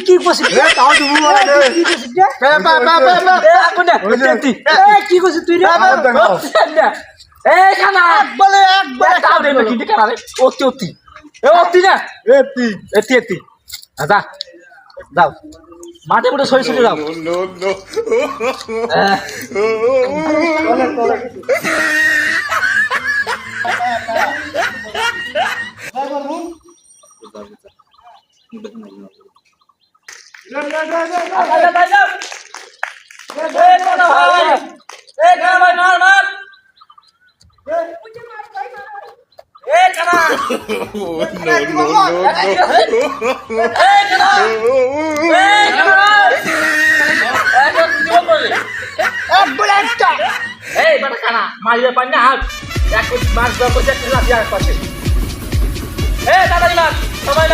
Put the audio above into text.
কি করছিস কি করছিস তুই যাও মাঠে উঠে সরে সরে যাও মারিয়ে পাই না হাত এক মাস দশ বছর সবাই